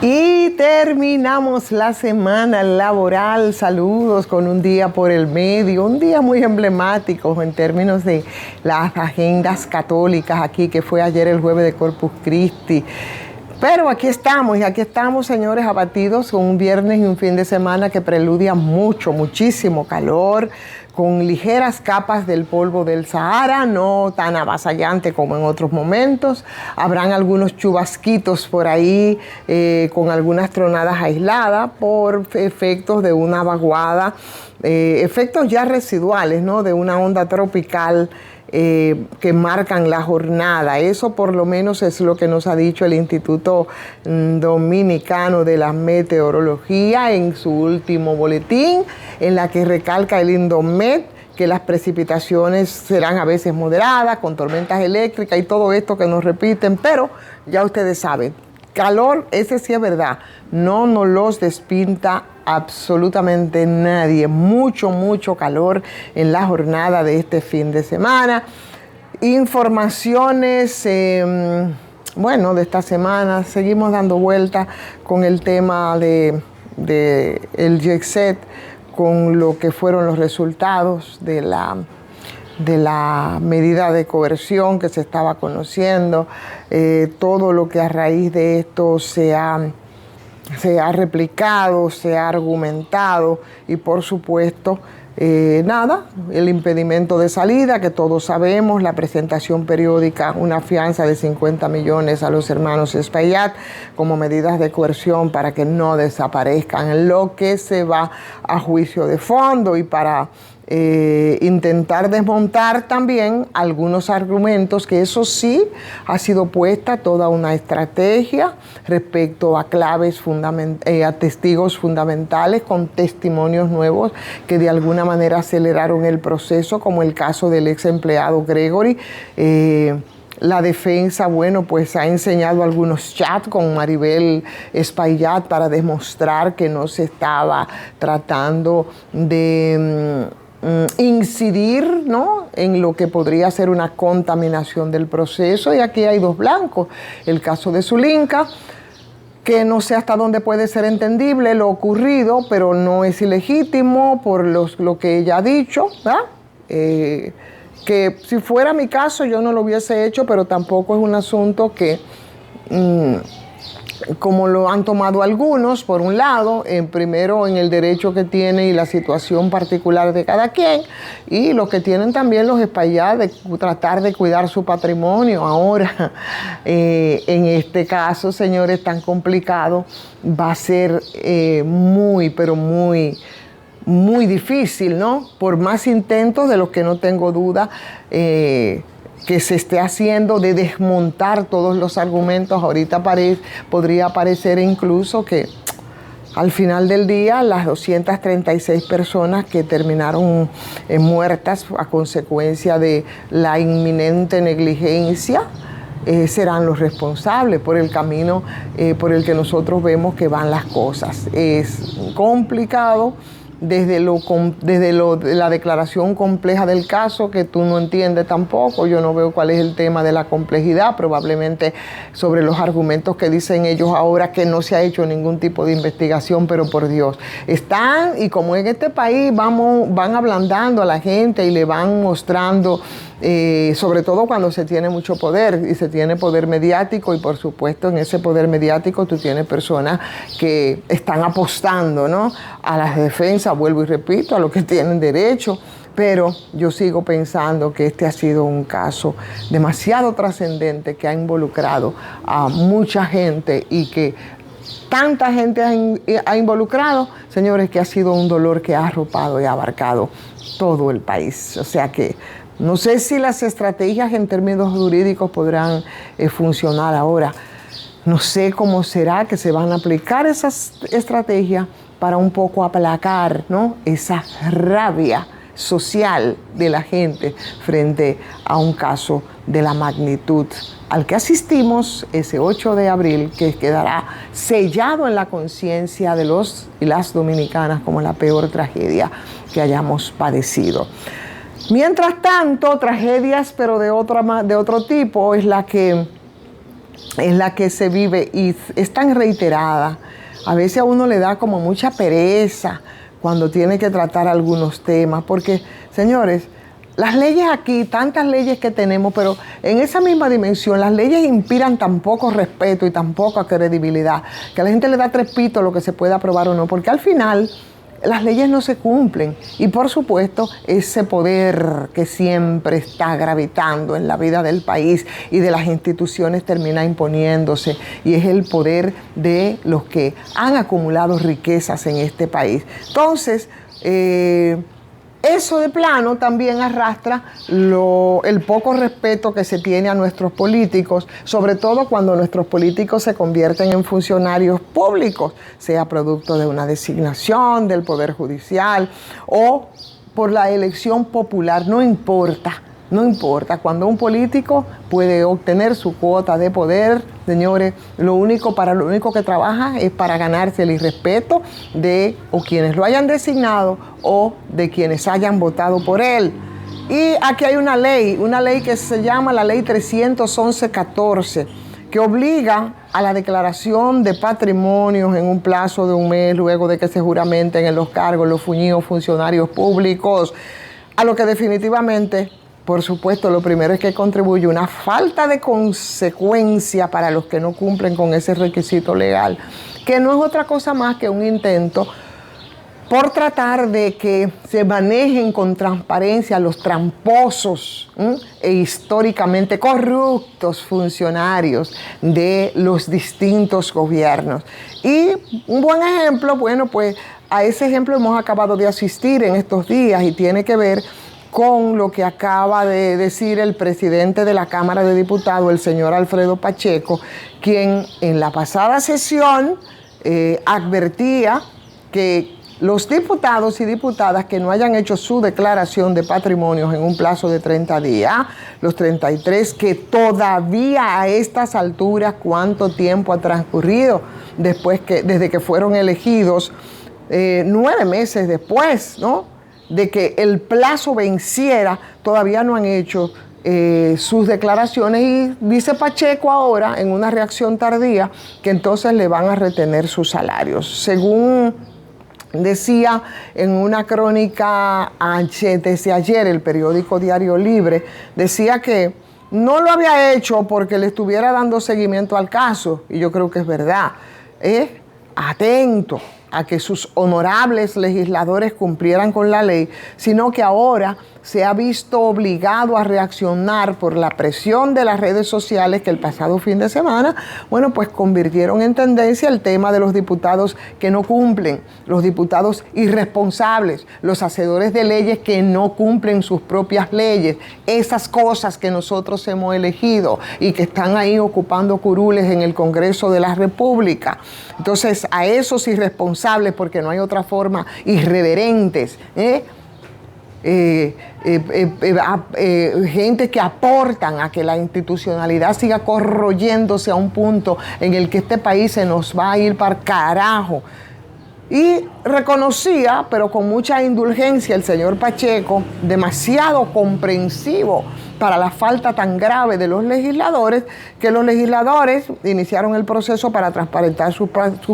Y terminamos la semana laboral, saludos, con un día por el medio, un día muy emblemático en términos de las agendas católicas aquí, que fue ayer el jueves de Corpus Christi. Pero aquí estamos, señores, abatidos con un viernes y un fin de semana que preludia muchísimo calor, con ligeras capas del polvo del Sahara, no tan avasallante como en otros momentos. Habrán algunos chubasquitos por ahí, con algunas tronadas aisladas por efectos de una vaguada, efectos ya residuales, ¿no?, de una onda tropical que marcan la jornada. Eso por lo menos es lo que nos ha dicho el Instituto Dominicano de la Meteorología en su último boletín, en la que recalca el INDOMET que las precipitaciones serán a veces moderadas, con tormentas eléctricas y todo esto que nos repiten, pero ya ustedes saben, calor, ese sí es verdad, no nos los despinta absolutamente nadie. Mucho calor en la jornada de este fin de semana. Informaciones, bueno, de esta semana, seguimos dando vuelta con el tema de el JECSET, con lo que fueron los resultados de la medida de coerción que se estaba conociendo, todo lo que a raíz de esto se ha replicado, se ha argumentado y por supuesto, el impedimento de salida, que todos sabemos, la presentación periódica, una fianza de 50 millones a los hermanos Espaillat como medidas de coerción para que no desaparezcan, lo que se va a juicio de fondo y para intentar desmontar también algunos argumentos, que eso sí ha sido puesta toda una estrategia respecto a claves a testigos fundamentales con testimonios nuevos que de alguna manera aceleraron el proceso, como el caso del ex empleado Gregory. La defensa, bueno, pues ha enseñado algunos chats con Maribel Espaillat para demostrar que no se estaba tratando de incidir, ¿no?, en lo que podría ser una contaminación del proceso. Y aquí hay dos blancos. El caso de Zulinka, que no sé hasta dónde puede ser entendible lo ocurrido, pero no es ilegítimo por lo que ella ha dicho, ¿verdad? Que si fuera mi caso yo no lo hubiese hecho, pero tampoco es un asunto que, como lo han tomado algunos, por un lado, primero en el derecho que tiene y la situación particular de cada quien, y lo que tienen también los Espaillat de tratar de cuidar su patrimonio. Ahora, en este caso, señores, tan complicado, va a ser pero muy difícil, ¿no? Por más intentos de los que no tengo duda que se esté haciendo de desmontar todos los argumentos. Ahorita podría parecer incluso que al final del día las 236 personas que terminaron muertas a consecuencia de la inminente negligencia serán los responsables por el camino por el que nosotros vemos que van las cosas. Es complicado. Desde la declaración compleja del caso, que tú no entiendes tampoco, yo no veo cuál es el tema de la complejidad, probablemente sobre los argumentos que dicen ellos ahora, que no se ha hecho ningún tipo de investigación, pero por Dios, están, y como en este país van ablandando a la gente y le van mostrando, sobre todo cuando se tiene mucho poder y se tiene poder mediático, y por supuesto en ese poder mediático tú tienes personas que están apostando, ¿no?, a las defensas, vuelvo y repito, a lo que tienen derecho. Pero yo sigo pensando que este ha sido un caso demasiado trascendente, que ha involucrado a mucha gente y que tanta gente ha involucrado, señores, que ha sido un dolor que ha arropado y ha abarcado todo el país. O sea que no sé si las estrategias en términos jurídicos podrán funcionar ahora. No sé cómo será que se van a aplicar esas estrategias para un poco aplacar, ¿no?, esa rabia social de la gente frente a un caso de la magnitud al que asistimos ese 8 de abril, que quedará sellado en la conciencia de los y las dominicanas como la peor tragedia que hayamos padecido. Mientras tanto, tragedias, pero de otro tipo, es la que se vive y es tan reiterada. A veces a uno le da como mucha pereza cuando tiene que tratar algunos temas, porque, señores, las leyes aquí, tantas leyes que tenemos, pero en esa misma dimensión, las leyes inspiran tan poco respeto y tan poca credibilidad, que a la gente le da tres pitos lo que se puede aprobar o no, porque al final las leyes no se cumplen. Y por supuesto, ese poder que siempre está gravitando en la vida del país y de las instituciones termina imponiéndose, y es el poder de los que han acumulado riquezas en este país. Entonces, eso de plano también arrastra el poco respeto que se tiene a nuestros políticos, sobre todo cuando nuestros políticos se convierten en funcionarios públicos, sea producto de una designación del Poder Judicial o por la elección popular, no importa. No importa, cuando un político puede obtener su cuota de poder, señores, lo único que trabaja es para ganarse el irrespeto de o quienes lo hayan designado o de quienes hayan votado por él. Y aquí hay una ley que se llama la Ley 311-14, que obliga a la declaración de patrimonios en un plazo de un mes luego de que se juramenten en los cargos los fuñidos funcionarios públicos, a lo que definitivamente, por supuesto, lo primero es que contribuye una falta de consecuencia para los que no cumplen con ese requisito legal, que no es otra cosa más que un intento por tratar de que se manejen con transparencia los tramposos e históricamente corruptos funcionarios de los distintos gobiernos. Y un buen ejemplo, bueno, pues a ese ejemplo hemos acabado de asistir en estos días y tiene que ver con lo que acaba de decir el presidente de la Cámara de Diputados, el señor Alfredo Pacheco, quien en la pasada sesión advertía que los diputados y diputadas que no hayan hecho su declaración de patrimonios en un plazo de 30 días, los 33, que todavía a estas alturas, ¿cuánto tiempo ha transcurrido desde que fueron elegidos? 9 meses después, ¿no?, de que el plazo venciera, todavía no han hecho sus declaraciones, y dice Pacheco ahora, en una reacción tardía, que entonces le van a retener sus salarios. Según decía en una crónica desde ayer el periódico Diario Libre, decía que no lo había hecho porque le estuviera dando seguimiento al caso, y yo creo que es verdad. Atento a que sus honorables legisladores cumplieran con la ley, sino que ahora se ha visto obligado a reaccionar por la presión de las redes sociales que el pasado fin de semana, bueno, pues convirtieron en tendencia el tema de los diputados que no cumplen, los diputados irresponsables, los hacedores de leyes que no cumplen sus propias leyes, esas cosas que nosotros hemos elegido y que están ahí ocupando curules en el Congreso de la República. Entonces, a esos irresponsables, porque no hay otra forma, irreverentes, gente que aportan a que la institucionalidad siga corroyéndose a un punto en el que este país se nos va a ir para carajo. Y reconocía, pero con mucha indulgencia, el señor Pacheco, demasiado comprensivo para la falta tan grave de los legisladores, que los legisladores iniciaron el proceso para transparentar su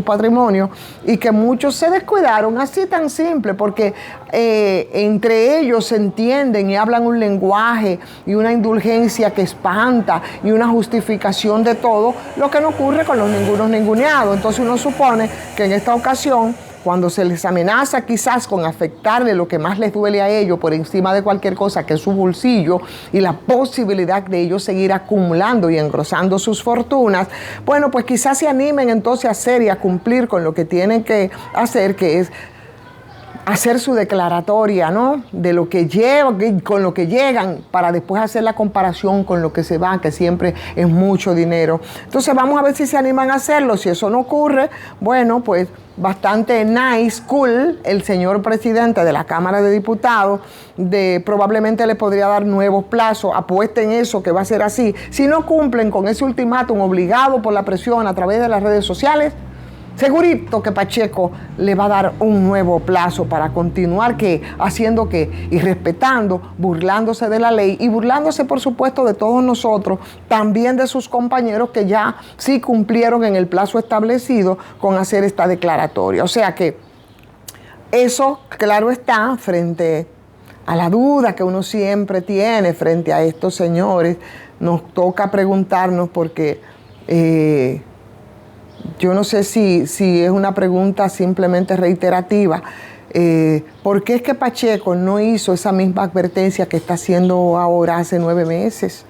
patrimonio y que muchos se descuidaron, así tan simple, porque entre ellos se entienden y hablan un lenguaje y una indulgencia que espanta y una justificación de todo, lo que no ocurre con los ninguneados. Entonces uno supone que en esta ocasión, cuando se les amenaza quizás con afectarle lo que más les duele a ellos por encima de cualquier cosa, que es su bolsillo y la posibilidad de ellos seguir acumulando y engrosando sus fortunas, bueno, pues quizás se animen entonces a hacer y a cumplir con lo que tienen que hacer, que es hacer su declaratoria, ¿no?, de lo que llevan, con lo que llegan, para después hacer la comparación con lo que se va, que siempre es mucho dinero. Entonces vamos a ver si se animan a hacerlo. Si eso no ocurre, bueno, pues bastante nice, cool, el señor presidente de la Cámara de Diputados, probablemente le podría dar nuevos plazos. Apuesten eso, que va a ser así. Si no cumplen con ese ultimátum obligado por la presión a través de las redes sociales, segurito que Pacheco le va a dar un nuevo plazo para continuar haciendo y respetando, burlándose de la ley y burlándose, por supuesto, de todos nosotros, también de sus compañeros que ya sí cumplieron en el plazo establecido con hacer esta declaratoria. O sea que eso, claro está, frente a la duda que uno siempre tiene frente a estos señores, nos toca preguntarnos porque yo no sé si es una pregunta simplemente reiterativa. ¿Por qué es que Pacheco no hizo esa misma advertencia que está haciendo ahora hace 9 meses?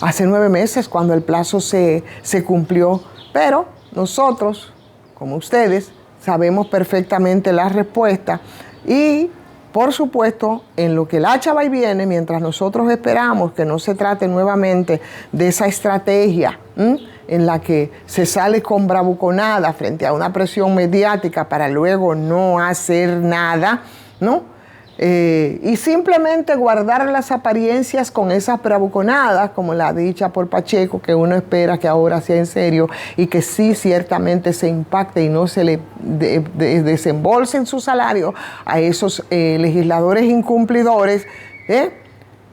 Hace 9 meses cuando el plazo se cumplió. Pero nosotros, como ustedes, sabemos perfectamente la respuesta y, por supuesto, en lo que el hacha va y viene, mientras nosotros esperamos que no se trate nuevamente de esa estrategia en la que se sale con bravuconada frente a una presión mediática para luego no hacer nada, ¿no? Y simplemente guardar las apariencias con esas bravuconadas, como la dicha por Pacheco, que uno espera que ahora sea en serio y que sí ciertamente se impacte y no se le desembolse en su salario a esos legisladores incumplidores,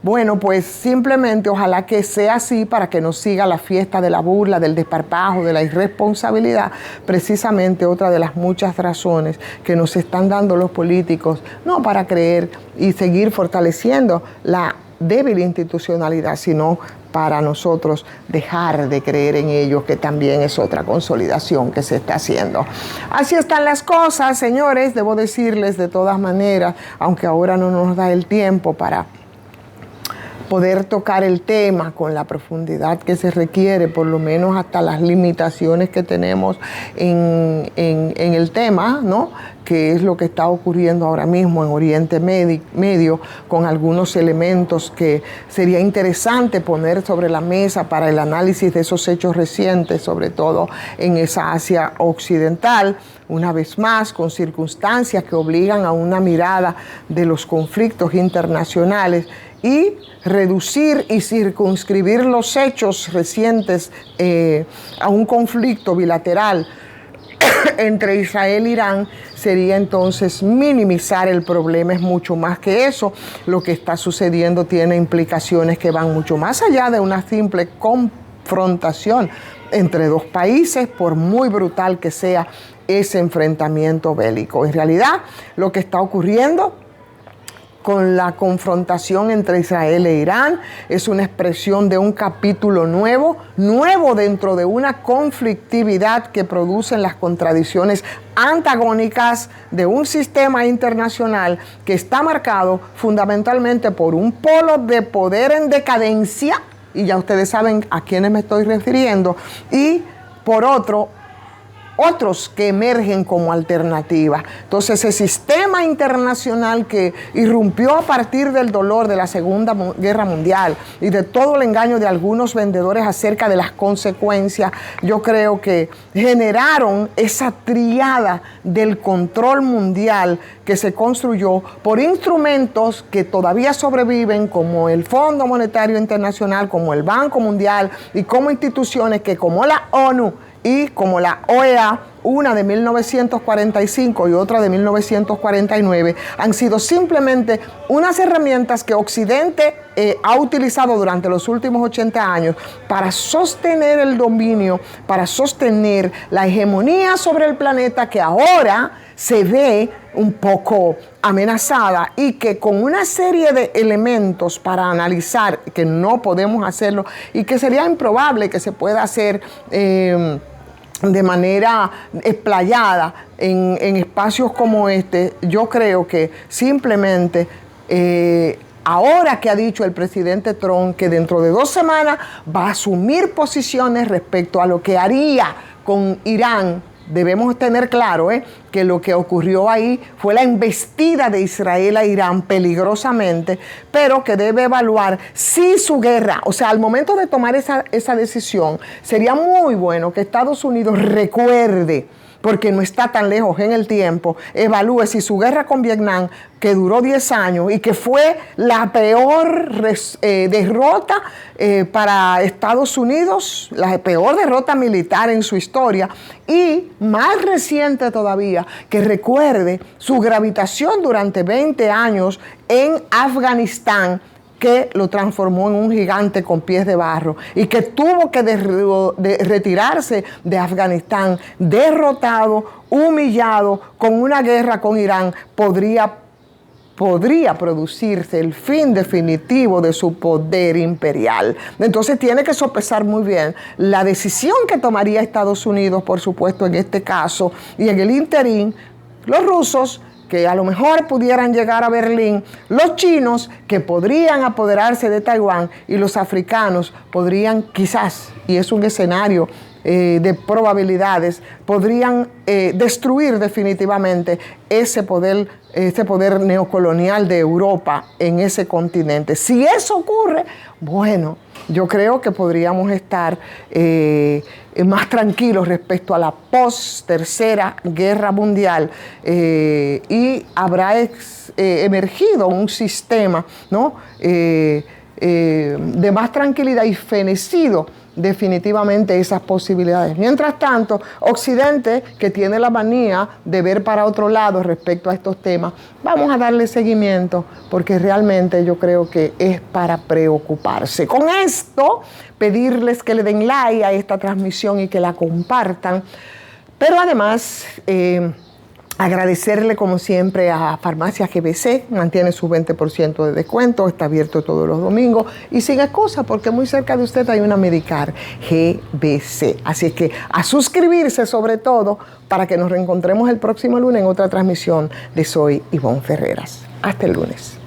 Bueno, pues simplemente ojalá que sea así para que no siga la fiesta de la burla, del desparpajo, de la irresponsabilidad, precisamente otra de las muchas razones que nos están dando los políticos, no para creer y seguir fortaleciendo la débil institucionalidad, sino para nosotros dejar de creer en ellos, que también es otra consolidación que se está haciendo. Así están las cosas, señores, debo decirles de todas maneras, aunque ahora no nos da el tiempo para poder tocar el tema con la profundidad que se requiere, por lo menos hasta las limitaciones que tenemos en el tema, ¿no? Que es lo que está ocurriendo ahora mismo en Oriente Medio, con algunos elementos que sería interesante poner sobre la mesa para el análisis de esos hechos recientes, sobre todo en esa Asia occidental, una vez más con circunstancias que obligan a una mirada de los conflictos internacionales y reducir y circunscribir los hechos recientes a un conflicto bilateral entre Israel e Irán sería entonces minimizar el problema. Es mucho más que eso. Lo que está sucediendo tiene implicaciones que van mucho más allá de una simple confrontación entre dos países, por muy brutal que sea ese enfrentamiento bélico. En realidad, lo que está ocurriendo con la confrontación entre Israel e Irán es una expresión de un capítulo nuevo dentro de una conflictividad que producen las contradicciones antagónicas de un sistema internacional que está marcado fundamentalmente por un polo de poder en decadencia, y ya ustedes saben a quiénes me estoy refiriendo, y por otros que emergen como alternativa. Entonces, ese sistema internacional que irrumpió a partir del dolor de la Segunda Guerra Mundial y de todo el engaño de algunos vendedores acerca de las consecuencias, yo creo que generaron esa triada del control mundial que se construyó por instrumentos que todavía sobreviven, como el Fondo Monetario Internacional, como el Banco Mundial, y como instituciones que, como la ONU y como la OEA, una de 1945 y otra de 1949, han sido simplemente unas herramientas que Occidente ha utilizado durante los últimos 80 años para sostener el dominio, para sostener la hegemonía sobre el planeta, que ahora se ve un poco amenazada, y que con una serie de elementos para analizar, que no podemos hacerlo y que sería improbable que se pueda hacer de manera explayada en espacios como este, yo creo que simplemente ahora que ha dicho el presidente Trump que dentro de 2 semanas va a asumir posiciones respecto a lo que haría con Irán, debemos tener claro que lo que ocurrió ahí fue la embestida de Israel a Irán peligrosamente, pero que debe evaluar si su guerra, o sea, al momento de tomar esa decisión, sería muy bueno que Estados Unidos recuerde, porque no está tan lejos en el tiempo, evalúe si su guerra con Vietnam, que duró 10 años y que fue la peor derrota para Estados Unidos, la peor derrota militar en su historia, y más reciente todavía, que recuerde su gravitación durante 20 años en Afganistán, que lo transformó en un gigante con pies de barro y que tuvo que retirarse de Afganistán derrotado, humillado, con una guerra con Irán, podría producirse el fin definitivo de su poder imperial. Entonces tiene que sopesar muy bien la decisión que tomaría Estados Unidos, por supuesto, en este caso, y en el interín, los rusos, que a lo mejor pudieran llegar a Berlín, los chinos, que podrían apoderarse de Taiwán, y los africanos podrían quizás, y es un escenario de probabilidades, podrían destruir definitivamente ese poder neocolonial de Europa en ese continente. Si eso ocurre, bueno, yo creo que podríamos estar más tranquilos respecto a la post-tercera guerra mundial, y habrá emergido un sistema, ¿no?, de más tranquilidad y fenecido definitivamente esas posibilidades. Mientras tanto, Occidente, que tiene la manía de ver para otro lado respecto a estos temas, vamos a darle seguimiento, porque realmente yo creo que es para preocuparse. Con esto, pedirles que le den like a esta transmisión y que la compartan, pero además agradecerle como siempre a Farmacias GBC, mantiene su 20% de descuento, está abierto todos los domingos y sin excusa, porque muy cerca de usted hay una Medicar GBC. Así es que a suscribirse sobre todo, para que nos reencontremos el próximo lunes en otra transmisión de Soy Ivonne Ferreras. Hasta el lunes.